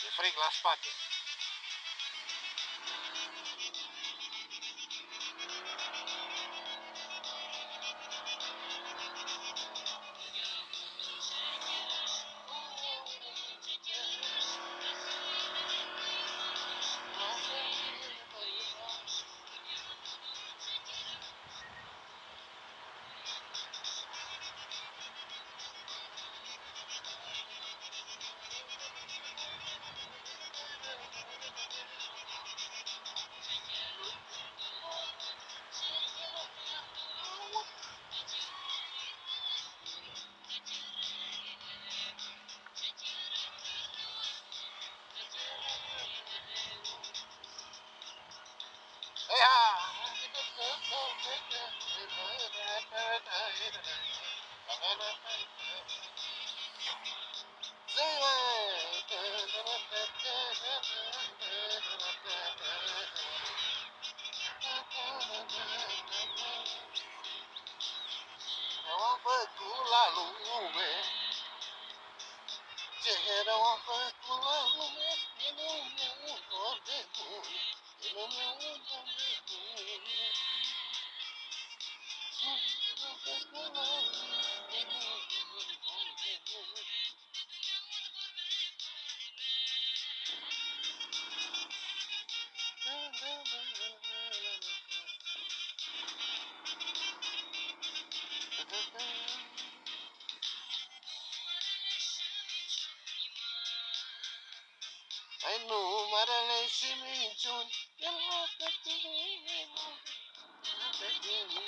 E frig la spate. Am făcut la lume ce rău am făcut la lume, e lume un dor de bun, e lume un dor de bun. Am făcut la lume, e lume un dor de bun. Ai numărele și minciuni, el nu pe tine, nu pe tine,